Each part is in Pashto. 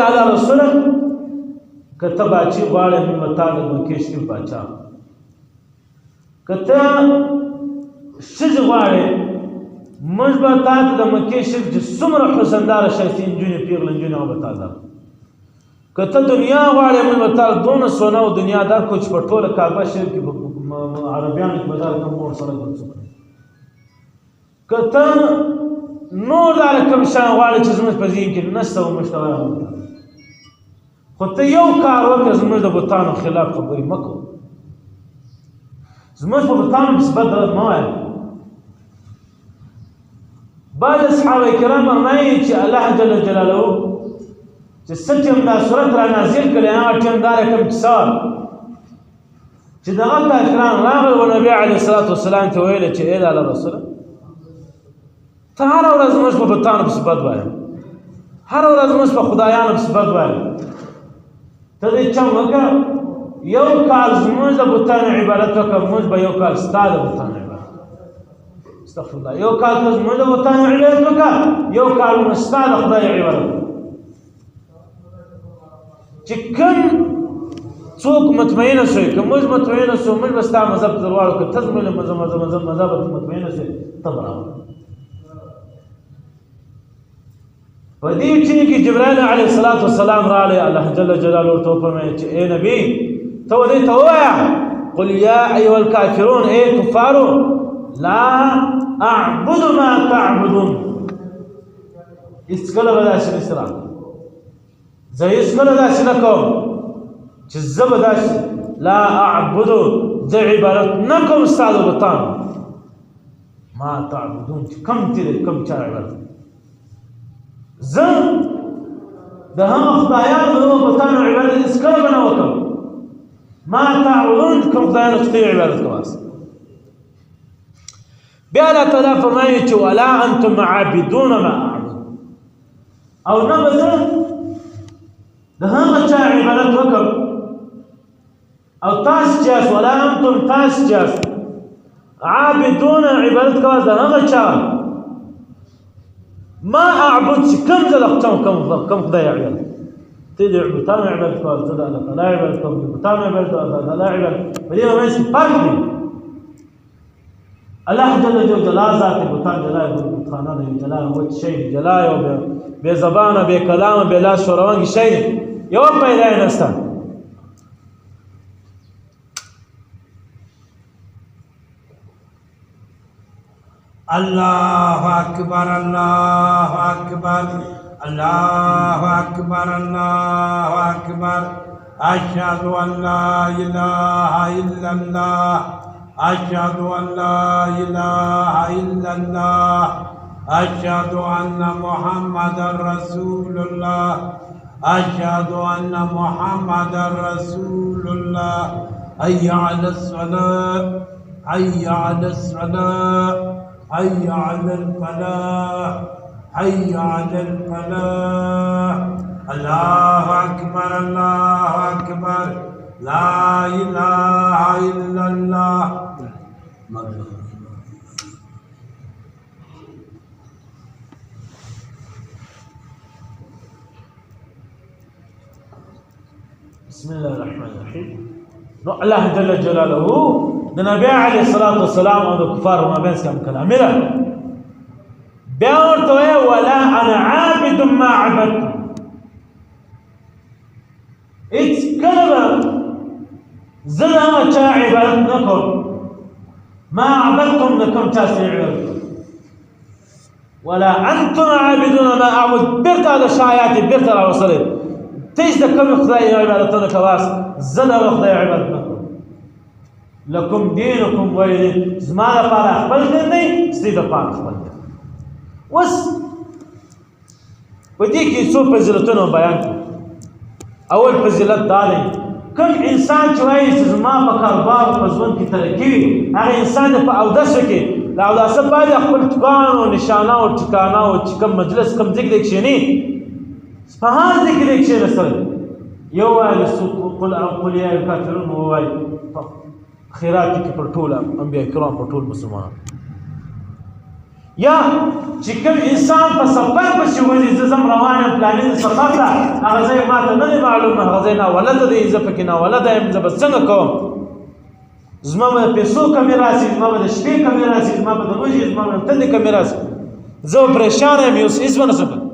اعلی رسوله که ته باچي غواړې موږ به تا د مکې شریف باچا که ته ښځې غواړې موږ به تا ته د مکې شریف چې څومره حسنداره ښایستې نجونې پیغلې نجونې هغه به تا درکړو که ته دنیا غواړې موږ به تا دونه سونه او دنیا درکړو چې په ټوله کعبه شریف کې عربیانو کې به دا رقم مور سره ګرځو که ته نور دا رقم شیان غواړې چې زموږ په ذهن کې نشته او موږ ته وایه خو ته یو کار وکړه زموږ د بتانو خلاف خبرې مه کوه زموږ په بتانو پسې بد رد مه وایه بعض اصحابه کرام فرمایي چې الله جل جلاله چې څه ټیم دا صورت را نازل کړی هغه ټیم دا رقم کیسه چې دغه کافران راغل و نبي علیه الصلاة والسلام ته ویل چې ای د الله رسوله ته هره ورځ زموږ په بتانو پسې بد وایه هره ورځ زموږ په خدایانو پسې بد وایه ته دې چم وکړه یو کال زموږ د بتانو عبادت وکړه موږ به یو کال ستا د بتانو عبادت استغفر الله یو کال ته زموږ د بتانو عبادت وکړه یو کال موږ ستا د خدای عبادت چې کوم څوک مطمئنه شوی که موږ مطمئنه شو موږ به ستا مذهب ته ورواړو که ته زموږ له مذهب ته مطمئنه شوې ته به راوړه په دې ټیم کې جبرائیل علیه الصلاة والسلام راغلی الله جل جلاله ورته وفرمایل چې ای نبي ته دې ته ووایه قل یا ایها الکافرون ای کفارو لا اعبد ما تعبدون هېڅکله به داسې نشي راغلی زه هېڅکله داسې نه کوم چې زه به داسې لا اعبدو زه عبادت نه کوم ستا د بتانو ما تعبدون چې کوم تېرې کوم چا عبادت زه د هغه خدایانو د هغو بتانو عبادت هېڅکله به نه وکړم ما تعبدون کوم خدایانو چې ته یې عبادت کواست بیا الله تعالی فرمایي چې ولا انتم عابدون ما اعبد او نه به زه د هغه چا عبادت وکړم او تاسو چې یاست ولا انتم تاسو چې یاست عابدون عبادت کوئ د هغه چا ما اعبد چې کوم زه د کوم خدای عبادت ته د بتانو عبادت کوئ ته د الله تعالی عبادت کوئ د بتانو عبادت کوئ د الله تعالی عبادت په دې منځ کې فرق دی الله جل جلاله ذات بتان جلال بتخانه دی جلال وچ شی جلال او بے زبانه بے کلام بے لاس شوروانګ شی یو پیدا نه نسته الله اکبر الله اکبر الله اکبر الله اکبر اشهد ان لا اله الا الله اشهد ان لا اله الا الله اشهد ان محمد رسول الله اشهد ان محمد رسول الله حي على الصلاه حي على الصلاه حي على الفلاح حي على الفلاح الله أكبر الله أكبر لا إله إلا الله بسم الله الرحمن الرحيم الله جل جلاله د نبی علیه الصلاة والسلام او د کفارو مابینځ کې هم کلامي ده بیا ورته وایه ولا انا عابد ما عبدتم هېڅکله به زه د هغه چا عبادت نه کوم ما عبدتم د کوم چا سره عبادت کوم ولا انتم عابدون ما اعبد بېرته د شایات یې بېرته راوصلې ته چې د کومې خدای عبادتونه کواست زه د هغه خدای عبادت نه کوم لکم دینکم ولی دین زما دپاره خپل دین دی ستی دپاره خپل دین اوس په دې کې څو فضیلتونه بیان کړو اول فضیلت دا دی کوم انسان چې وایي چې زما په کاروبار په ژوند کې ترقي وي هغه انسان په اودسو کې د اوداسه باید خپل ټکان او نشانه او ټکانه او چې کوم مجلس کوم ځای کې کښېني په هر ځای کې کښېنستل یو وایي قل یا الکافرون ووایي خیرات کې پر ټول انبیاء کرام پر ټول مسلمانان یا چې کوم انسان په سفر پسې وځي زه ځم روان یم پلانې د سفر ته هغه ځای ما ته نه دی معلوم هغه ځای ناولده دی زه پکې ناولده یم زه به څنګه کوم زما به د پیسو کمې راسي زما به د شپې کمې راسي زما به د ورځې زما به د تندې کمې راسي زه به پریشانه یم اوس هېڅ به نه شم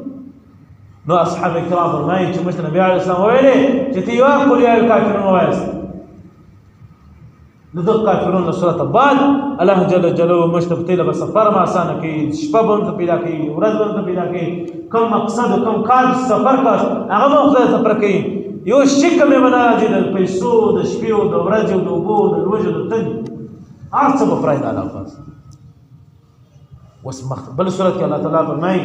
نو اصحاب کرام فرمایي چې موږ ته نبي علیه السلام ویلې چې ته یوه قل یا الکافرون ووایاست د دغه کافرون له صورته بعد الله جل جلاله موږ ته په تېله به سفر هم اسانه کوي شپه به ورته پیدا کوي ورځ به ورته پیدا کوي کوم مقصد کوم کار سفر کاست هغه به خدای سفر کوي یو شي کمې به نه راځي د پیسو د شپې او د ورځې او د اوبو د لوږې د تندې هر څه به پرای د الله خاص اوس بل صورت کې الله تعالی فرمایي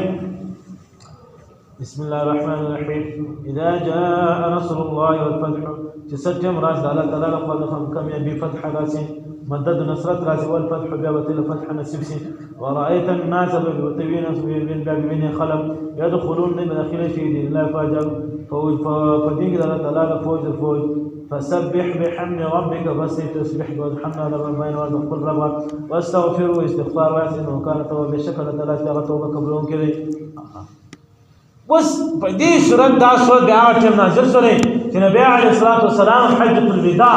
بسم الله الرحمن الرحيم إذا جاء نصر الله والفتح تسجم راس على تعالى لقد كم بفتح راسي مدد نصرت راسي والفتح بابتل فتح نسبسي ورأيت الناس بتبين من باب من خلق يدخلون من داخل في دين الله فاجر فدين الله تعالى فوج فسبح بحمد ربك فاستسبح والحمد على ربنا وقل ربك واستغفروا استغفار واسع وكان توبه بشكل ثلاثه توبه قبلون كذا اوس په دې صورت دا صورت بیا هغه ټیم نازل شوی چې نبی علیه الصلاة والسلام حجة الوداع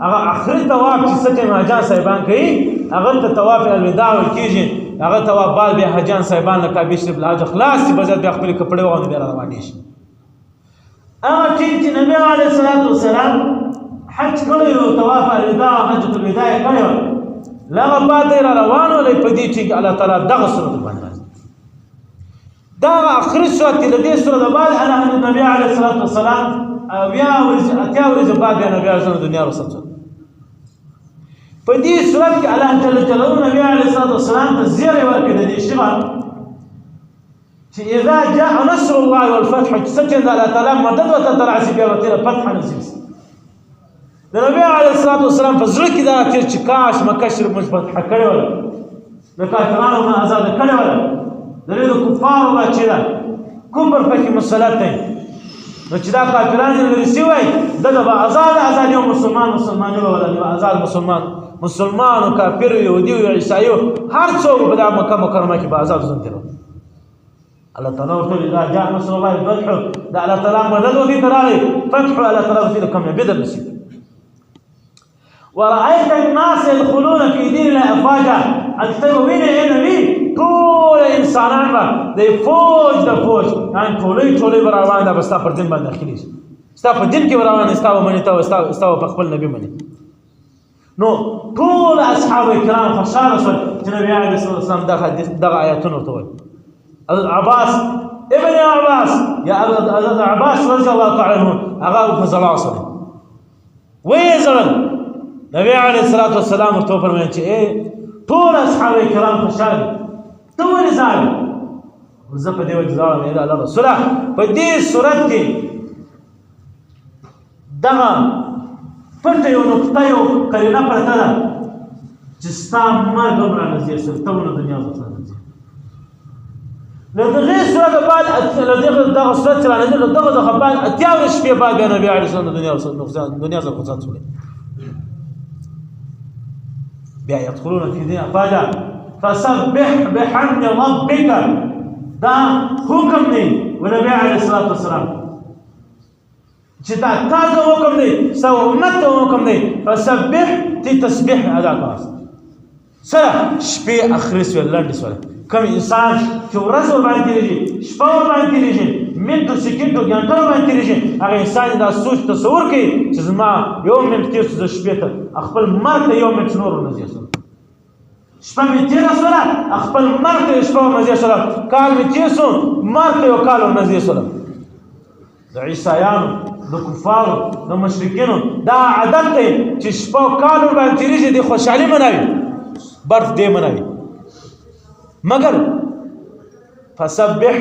هغه آخري طواف چې څه ټیم حاجیان صاحبان کوي هغه ته طواف الوداع ویل کېږي هغه طواف بعد بیا حاجیان صاحبان له کعبې شریف له حج خلاص شي به بیا خپلې کپړې واغوندي بیا روانې شي هغه ټیم چې نبی علیه الصلاة والسلام حج کړی و طواف الوداع حجة الوداع یې کړی و له هغه بعد یې را روان ولی په دې چې الله تعالی دغه صورت باندې دا آخري صورت کې د دې صورت بعد نبی علیه الصلاة والسلام اتیا ورځې بعد بیا نبی علیه السلام دنیا رخصت شو په دې صورت کې الله جل جلاله نبی علیه الصلاة والسلام ته زیری ورکړي د دې شیبه چې اذا جاء نصر الله والفتح چې څه چې د الله تعالی مدد ورته تراسي بیا ورته فتح نصیب شي د نبی علیه الصلاة والسلام په زړه کې دا تېر چې کاش مکه شریف موږ فتح کړې وله د کافرانو نه ازاده کړې وله د دې د کفارو بچی ده کفر پکې مسلط دی نو چې دا کافران یې لرې سوی ده به ازاد یو مسلماني به ولري ازاد مسلمان او کافر یهودي او عیسایي هر څوک به دا مکه مکرمه کې به ازاد ژوند تېروي الله تعالی ورته اذا جاء نصر الله والفتح دا الله تعالی مدد ورته راغی فتح الله تعالی ورته کوم بدر نصیب ورأيت الناس يدخلون في دين الله أفواجا أكثر من النبي ټول انسانان به د فوج يعني ټولې به روان ده به ستا پر دین باندې داخلي شي ستا په دین کې به روان ستا به منې ته ستا به په خپل نبي منې نو ټول اصحاب کرام خوشحاله شول چې نبي علیه السلام دغه آیاتونه ورته وایي عباس ابن عباس یا حضرت عباس رضی الله تعالی عنه هغه په ژړا سره ویې ژړل نبی علیه الصلاة والسلام ورته وفرمایل چې ټول اصحاب کرام خوشحاله ته ولې ژاړې زه په دې وجه ژاړم ای د الله رسوله په دې صورت کې دغه پټه یو نقطه یو قرینه پرته ده چې ستا مرګ هم رانږدې شو ته به نو دنیا څخه رانځې له دغې صورت بعد دغه صورت چې رانږدې له دغه څخه بعد اتیا ورځې شپې بعد بیا نبي علیه السلام د دنیا څخه رخصت شولی بیا يدخلون في دين أفواجا فسبح بحمد ربك دا حکم دی ونبي عليه الصلاة والسلام چې دا تاسو حکم دی سو امت ته حکم دی فسبح تی تسبیح ادا کړه سره شپې اخري سو لنډ سو کوم انسان چې ورځ باندې تیریږي شپه باندې تیریږي منټو سکندو غنټو باندې تیریږي هغه انسان دا سوچ تصور کوي چې زما یو منټ تیر څه شپې ته خپل مرګ ته یو منټ نور نه ځي شپه مې تیره سوله خپل مرګ ته شپه مزې سوله کال مې تیر سو مرګ ته یو کال مزې سوله د عیسایانو د کفارو د مشرکینو دا عادت دی چې شپه کال باندې تیریږي د خوشحالي منوي برث ډے منوي مگر فسبح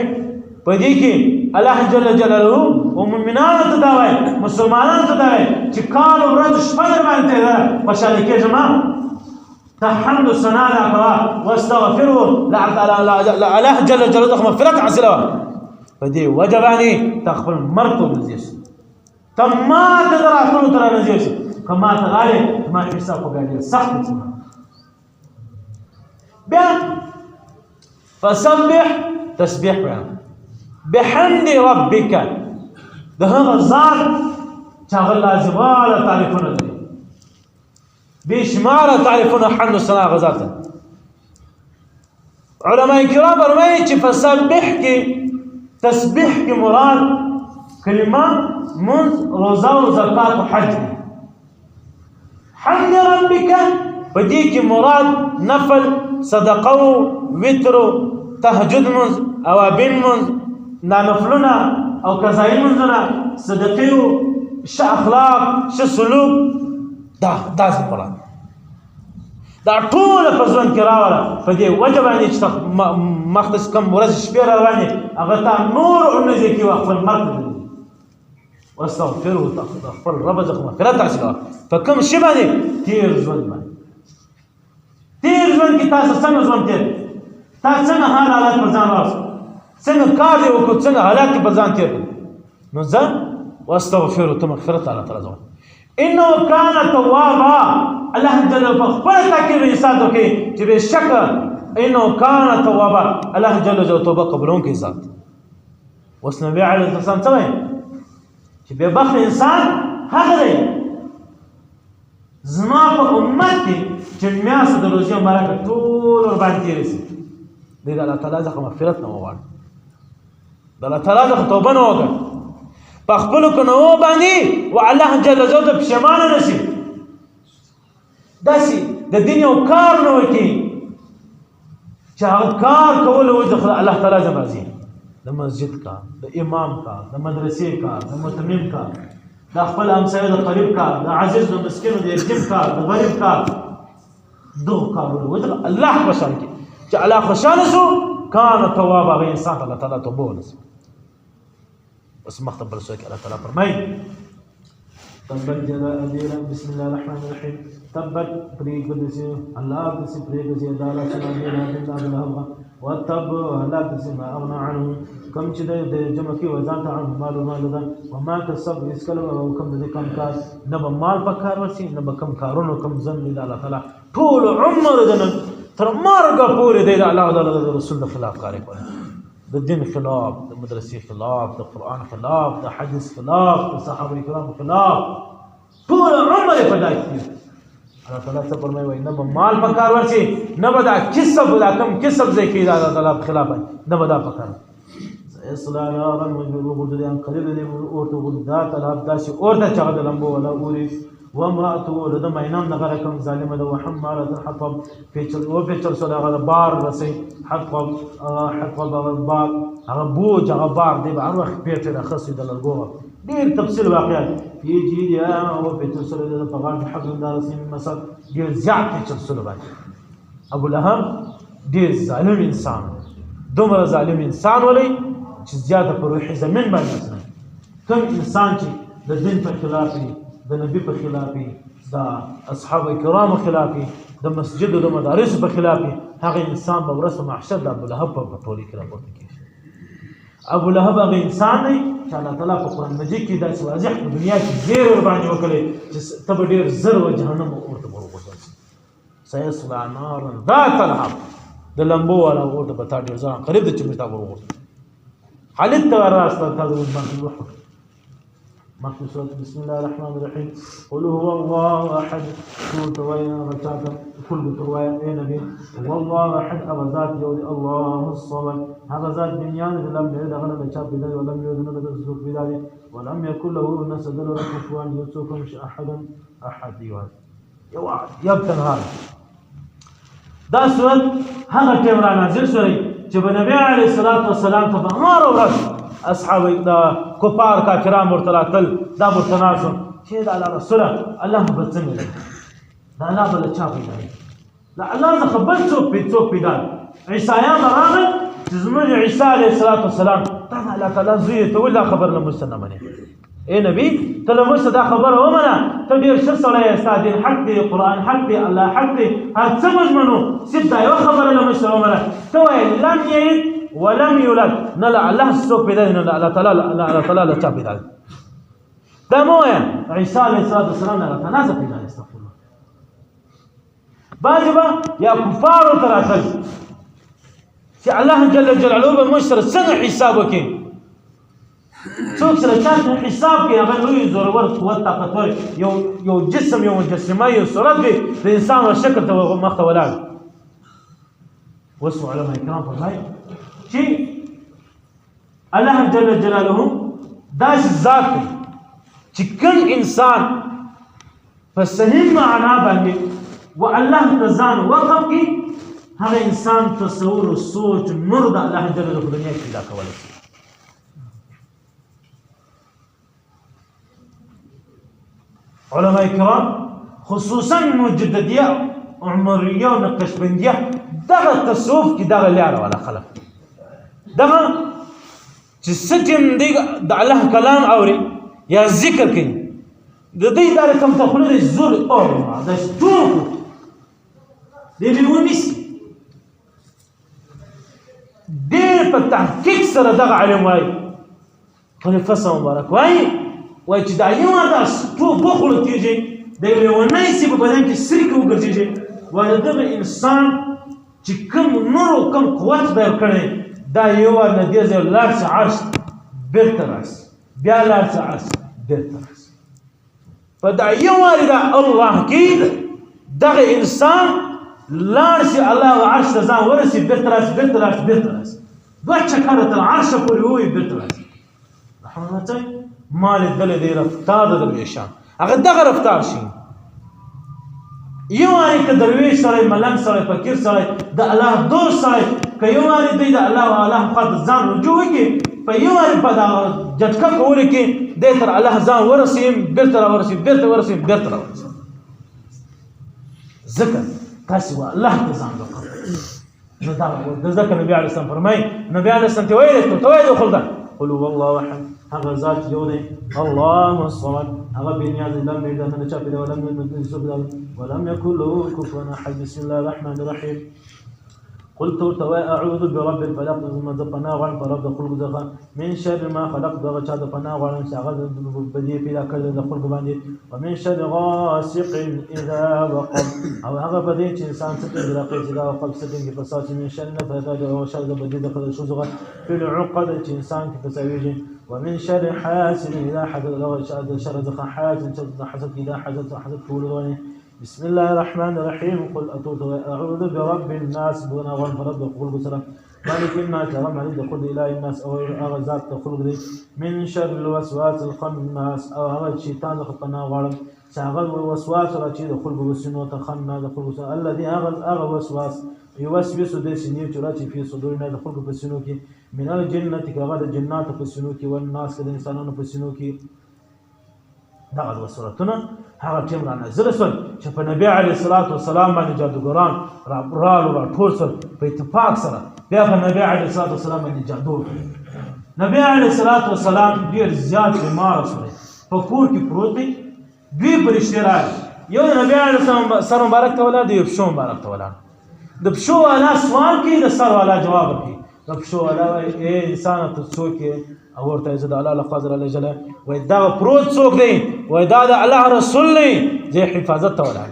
پدې کې الله جل جلاله او مؤمنانو ته دا وایي مسلمانانو ته دا وایي چې کال ورځ شپه باندې ده خوشحالي کې جما تحمد ثنا کوا واستغفروا الله جل جلاله مغفرت عسلوا پدې وجبانی تخبل مرتو نزيس تما تدراتو تر نزيس کما تغالي ما حساب کو بیا سخت بیا فسبح تسبيح بیان بحمد ربك ده هغه ذات چې هغه لازمه تعریفونه لري بشماره تعریفونه حمد الثنا غزاته علماء کرام فرمایي چې فسبح کې تسبیح کې مراد کلمه منذ روزه او زکات او حج حمد ربك بدې کې مراد نفل صدقه او وتر تهجد منذ اوابین منذ نافلونه او قضایي منځونه صدقه او ښه اخلاق ښه سلوک دا مراد دا ټول په ځوان کې راوړه په دې وجه باندې چې مختص کم ورځ شپې روانې هغه ته نور ورنږدې کې خپل مرګ واستغفره خپل رب څخه مغفرت حاصل په کوم شي باندې تیر ژوند باندې تیر ژوند کې تاسو څنګه ژوند تیر تاسو څنګه حالات په ځان راوړئ څنګه کار دی وکړو څنګه حالات په ځان تیر نو ځه واستغفره ته مغفرت الله تعالی ځو انه كان توابا الله جل وعلا خپل تاکید انسان ته کې چې بشک انه كان توابا الله جل وعلا توبه قبولون کې ذات اوس نبی علیه السلام څه وایي چې به بخت انسان هغه دی زما په امت کې چې میاسه د روزي مبارک ټول ور باندې رسي د الله تعالی څخه مغفرت نه وغواړي د الله تعالی څخه توبه نه وکړي په خپل کنو باندې او الله جل جلاله پښیمانه نشي داسي د دین یو کار نه وکي چې هغه کار کول او د الله تعالی څخه راضي د مسجد کا د امام کا د مدرسې کا د متمم کا د خپل همسایه د قریب کا د عزیز د مسکین د یتیم کا د غریب کا دغه کارونه وته الله خوشاله کی چې الله خوشاله شو کان توابا به انسان الله تعالی توبه ونس بس مختبر سوك الله تعالى فرمي تبت جدا أديرا بسم الله الرحمن الرحيم تبت بريق دسي الله دسي بريق دسي دالا سلام دينا دينا دينا وتب الله دسي ما أغنى عنه كم شده جمع كي وزانت عنه مال ومال دا وما كسب اسكالو وكم دي كم كار نبا مال بكار ورسي نبا كم كارون وكم زن لله الله تعالى طول عمر دنا تر مرقا پوري دي الله تعالى رسول خلاف كاري قوله د دین خلاف د مدرسې خلاف د قرآن خلاف د حدیث خلاف د صحابه کرام خلاف ټول عمر په دا کې الله تعالی څه فرمایي وای نه به مال پکار ورشي نه به دا کسب دا کم کسب ځکه دا الله تعالی خلاف نه به دا پکار اصلا نارا وجود دې ان قریب دې اورته ولدا تعالی داسي اورته چا د لمبو ولا اوري وامراته ولد مینام نغره کوم ظالمه ده وحماله الحطب وبيچل صدقه بار رسي حطب بار هغه بوج هغه بار دی به هر وخت پیټه راخصي د لګوه ډیر تفصیل واقعا پیجی یا او پیټل سره د پیغام حق دار سیم مسد ډیر زیات پیټل سره باندې ابو لهب ډیر ظالم انسان دومره ظالم انسان ولې چې زیاته پر روح زمين باندې کوم انسان چې د دین په خلاف د نبی په خلاف د اصحاب کرام خلاف د مسجد او د مدارس په خلاف هغه انسان به ورسره محشر د ابو لهب په ټولي کې راپورته کیږي ابو لهب هغه انسان دی چې الله تعالی په قران مجید کې داسې واضح په دنیا کې ډېر ور باندې وکړي چې تب ډېر زر و جهنم ورته ورغورځي سيصلى نارا ذات لهب د لمبو ولا ورته په تا ډېر ځان قریب د چمړتا ورغورځي حالت ته راځه تاسو باندې مخصوصات بسم الله الرحمن الرحيم قل هو الله احد توتويا رجاتا كل تويا اي نبي هو الله احد ابذات يولي الله الصمد هذا ذات بنيان لم يلد ولم يولد ولم يولد ولم يزوج بذلك ولم يكن له نسب ولا كفوا يوسفكم احد يوعد يبتن هذا دا سورت هغه ټیم را نازل شوی چې نبی عليه الصلاه والسلام ته هر ورځ اصحاب دا کفار کافران مرتلاتل دا مرتناسو چې دا الله رسول الله بڅنګ دا الله بل چا پیدا دا الله څخه بل څوک پیدا عیسایان راغل چې زموږ عیسی علیه السلام دا الله تعالی زوی ته ولا خبر نه مستنه منه اے نبی ته له موږ دا خبره ومنه ته ډیر ښه سړی یې ستا دین حق دی قرآن حق دی الله حق دی هر څه موږ منو صرف دا یوه خبره له موږ سره ومنه ته وایې لم یلد ولم یولد نه له الله څوک پیدا دی نه له الله تعالی له چا پیدا دی دا مه وایه عیسی علیه السلام نه الله تعالی څه پیدا دی استغفرالله بعضې به یا کفارو ته راتل چې الله جل جلاله به موږ سره څنګه حساب وکړي څوک سره چاته حساب کوي هغه لوی زورور قوت طاقتور یو جسم یو مجسمه یو صورت دی د انسان او شکل ته مخ ته ولاړ واسمو علماء کرام فرمایي چې الله جل جلاله داسې ذات دی چې کوم انسان په صحیح معنا باندې و الله ته ځان وقف کړي هغه انسان تصور او سوچ نور د الله جل جلاله په دنیا کې پیدا کولی شي علماء کرام خصوصا مجددیه عمریه او نقشبندیه دغه تصوف کې دغه لاره والا خلک دغه چې ستیم دی د الله کلام اوري یا ذکر کوي د دې اداره کوم ته خلک زور او دا ټول دی لیونیس ډېر په تحقیق سره دغه علم وایي خلیفه مبارک وایي چې دا یو دا ټول بخل کېږي د لیونۍ سي په بدن کې سرکه وګرځي وایي دغه انسان چې کوم نور او کوم قوت به کړي دا یو نه دی چې لاړ شي عرش بیرته راشي بیا لاړ شي عرش بیرته راشي په دا یو دا الله کې دغه انسان لاړ شي الله عرش ته ځان ورسي بیرته راشي بیرته راشي بیرته راشي دوه چکره تر عرش پورې وي بیرته راشي رحمت الله مال دل دی رفتار د درویشان هغه دغه رفتار شي یو واری که درویش سره ملنګ سره فقیر سره د الله دوست سره که یو واری دی د الله او الله خاطر ځان رجوع وکړي په یو واری په دا جټکه کول کې د تر الله ځان ورسي بیرته ورسي بیرته ورسي بیرته ورسي ذکر تاسو الله ته ځان وکړه نو دا د ذکر نبی عليه السلام فرمای نبی عليه السلام ته ویل خلدا قل هو الله احد هغه ذات یو دی الله الصمد هغه بې نیازه لم یلد نه چا پیدا ولم یولد ولم یکن له کفوا احد بسم الله الرحمن الرحیم قلت اعوذ برب الفلق ثم ذقنا غن فرب خلق ذقا من شر ما خلق ذقا چا ذقنا غن شاغ بدی پیدا کړل د خلق باندې ومن شر غاسق اذا وقب او هغه بدی چې انسان څخه راقي چې دا وقب ستنګ په ساتي من شر نفثات او شر بدی د خلق شو ذقا په العقد چې انسان کې فسويږي ومن شر حاسد اذا حسد لو شر ذقا حاسد اذا حسد كل بسم الله الرحمن الرحيم قل أعوذ برب الناس بنا والفرد وقل بسرم مالك الناس رم علي دخل إله الناس أو أغزات تخلق دي من شر الوسواس الخناس أو هذا الشيطان خطنا غرم سأغل الوسواس رشي دخل بسنو تخنا دخل بسنو الذي أغل وسواس يوسوس دي سنير تراتي في صدورنا دخل بسنو كي من الجنة كغد الجنات بسنو كي والناس كالإنسانون بسنو كي دغه وسورتونه هغه ټیم را نازل شول چې په نبی علیه الصلاۃ والسلام باندې جادوګران را ټول سره په اتفاق سره بیا په نبی علیه الصلاۃ والسلام باندې جادو نبی علیه الصلاۃ والسلام ډیر زیات بیمار شول په کور کې پروت دی دوی پرشته راځي یو نبی علیه السلام سر مبارک ته ولاد یو پښو مبارک ته ولاد د پښو والا سوال کوي د سر والا جواب کوي د پښو والا اے انسان ته څوک او ورته زه د الله له قدر الله جل وای دا پروت څوک دی وای دا د الله رسول دی زه حفاظت ته ولاړ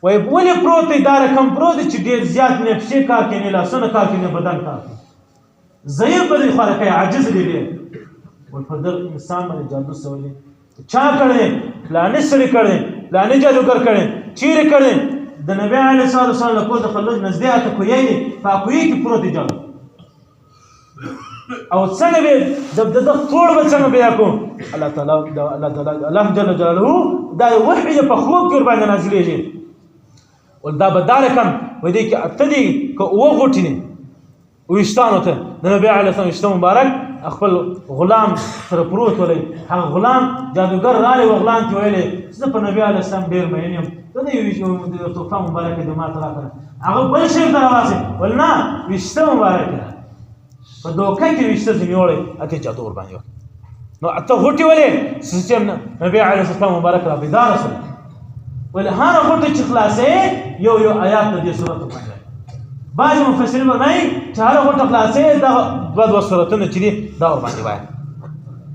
وای ولې پروت دی دا رقم پروت چې ډیر زیات نفسي کار کوي نه لاسونه کار کوي نه بدن کار کوي ضعیف دی خلک عاجز دی وای په دغه انسان باندې جادو سوي چا کړي پلان سره کړي پلان جادوګر کړي چیرې کړي د نبی علیه الصلاه والسلام له کوته خلک نزدې ته کوی دی فاکوی کې پروت دی جادو او څنګه به د ټول به څنګه بیا کوم الله تعالی الله جل جلاله دا وحی په خوب کې باندې نازلېږي ول دا بدار کم و دې کې اتدي کو وغټینه وشتانو ته د نبی علیه السلام وشته مبارک خپل غلام سره پروت ولې هغه غلام جادوګر رالی غلام ته ویلې زه په نبی علیه السلام ډیر مینم ته دې ویشو توفه مبارک دې ما ترا کړ هغه بل شي دروازه ولنا وشته مبارک په دوکه کې وشته زميوړې اته جادو ور باندې نو اته غټي ولې سیستم نبی علیه السلام مبارک را بيدار سره ولې هر غټي چې خلاصې یو آیات د دې سورته باندې بعض مفسرین وايي چې هر غټي خلاصې دا دوه سورته چې دي دا ور باندې وایي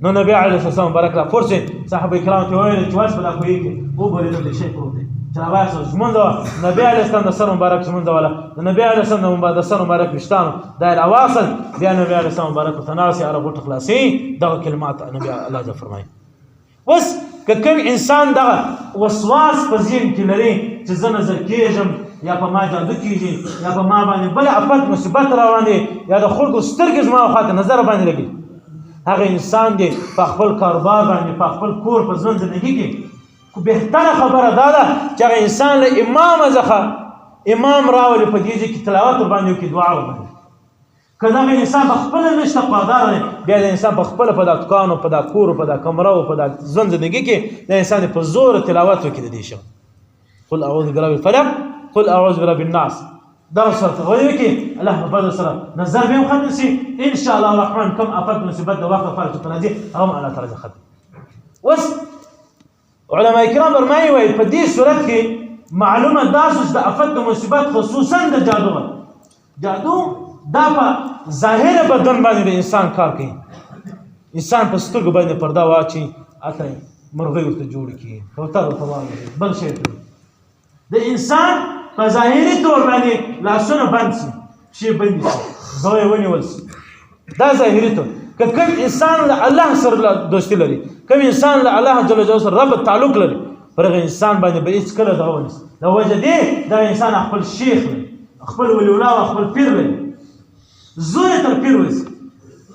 نو نبی علیه السلام مبارک را فرصه صحابه کرام ته ویل چې واس بلا کوي کې او بل دې شي پروت دی چې راوایسته ژمنځ وه نبي علیه السلام د سر مبارک ژمنځ وله د نبي علیه السلام د سر مبارک ویښتانو دا یې راواخل بیا نبي علیه السلام مبارک ورته ناست هغه غوټه خلاصوي دغه کلمات نبي الله جل فرمایي. اوس که کوم انسان دغه وسواس په ذهن کې لري چې زه نظر کېږم یا په ما جادو کېږي یا په ما باندې بل افت مصیبت روان دی یا د خلکو سترګې زما خواته نظر باندې لګي هغه انسان دی په خپل کاروبار باندې په خپل کور په ژوند زندګي کې بهتره خبره دا ده چې هغه انسان له امام څخه امام راولي په دې کې تلاوت ورباندې وکړي دعا ورباندې که دغه انسان په خپله نشته قادر دی بیا د انسان په خپله په دا دکانو په دا کورو په دا کمرو په دا ژوند زندګي کې د انسان په زور تلاوت وکړي د دې شی قل اعوذ برب الفلق قل اعوذ برب الناس دغه سره وایي کې الله په فضل سره نظر به هم ختم شي ان شاء الله الرحمن کم افت مصیبت د وخت لپاره چې راځي هغه الله تعالی ختم. اوس علماء کرام فرمایي وایي په دې صورت کې معلومه دا چې د افت د مصیبت خصوصا د جادو جادو دا په ظاهر بدن باندې د انسان کار کوي انسان په سترګو باندې پرده واچي اته مرغۍ ورته جوړ کړي کوتر ورته واچي بل شی د انسان په ظاهري تور باندې لاسونه بند شي شي بند شي زوی ونیول شي دا ظاهري تور که کوم انسان له الله سره دوستي لري کوم انسان له الله جل جلاله سره رب تعلق لري پر هغه انسان باندې به هیڅ کله دغه ونیسي د وجه دی دا انسان خپل شیخ لري خپل ولی الله خپل پیر لري زوی تر پیر وسی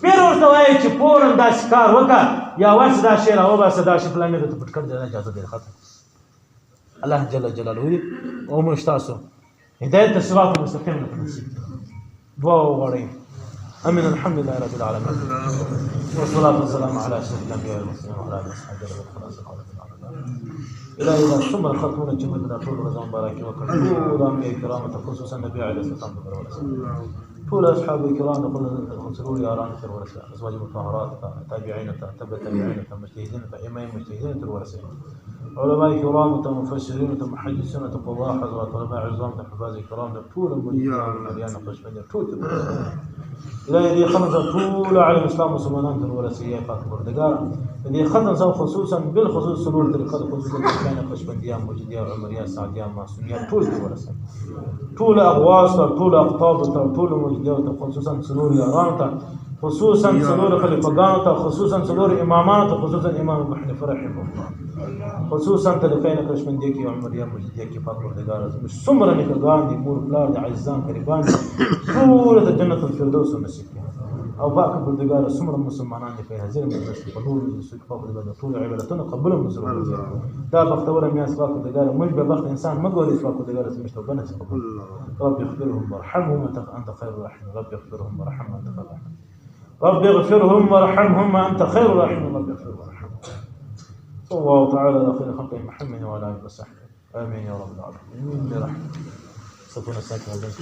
پیر ورته وایي چې فورا داسې کار وکړه یا ورسه دا شی راوباسه دا شی فلاني درته پټ کړ دی دا اجازه دی ختم الله جل جلاله دې او موږ تاسو هدایت د صراط المستقیم ته نصیب دعا وغواړئ امين الحمد لله رب العالمين والصلاه والسلام على اشرف الانبياء والمرسلين وعلى اله وصحبه وسلم الهي اذا ثم ختمنا جميعا طول رمضان مبارك وكل انبياء الكرام خصوصا النبي عليه الصلاه والسلام طول اصحاب الكرام كل خسروا يا ران ورسل ازواج المطهرات تابعين تبع تابعين مجتهدين فامام مجتهدين ورسل علماء كرام مفسرين محدثين قضاة حضرات علماء عظام حفاظ الكرام طول مليان قشبين طول إلهي دي خمسة طول على الإسلام وسلمان الورسية فاتح بردقار دي ختم سو خصوصا بالخصوص سلول طريقة خصوصا كان قشبنديان موجوديان عمريان سعديان ماسونيان طول الورسية طول أغواص طول أقطاب طول موجوديان خصوصا سلول ياران خصوصا سلول خليفقان خصوصا سلول إمامان خصوصا إمام أبو حنيفة رحمه الله خصوصا تلقين قشبنديك وعمريان موجوديان فاتح بردقار مش سمرا نكدوان دي مور بلار دي عزام قريبان طولة الجنة الفردوس والنسيب او باك بردقار سمرا مسلمان في هذه المجلس قبول السوق فاقد بدأ طول عبادتنا قبلهم مسلمان دا بختورا مياس باك بردقار مش ببخت انسان ما قول باك بردقار سمشت وبنت رب يغفرهم وارحمهم انت خير الراحمين رب يغفرهم وارحمهم انت خير الراحمين رب يغفرهم وارحمهم انت خير الراحمين رب يغفرهم وارحمهم صلى الله تعالى على خير خلقه محمد وعلى اله وصحبه امين يا رب العالمين برحمته صفونا ساكن والبنك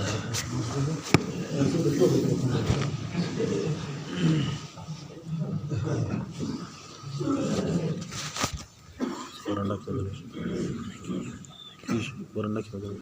ورا لك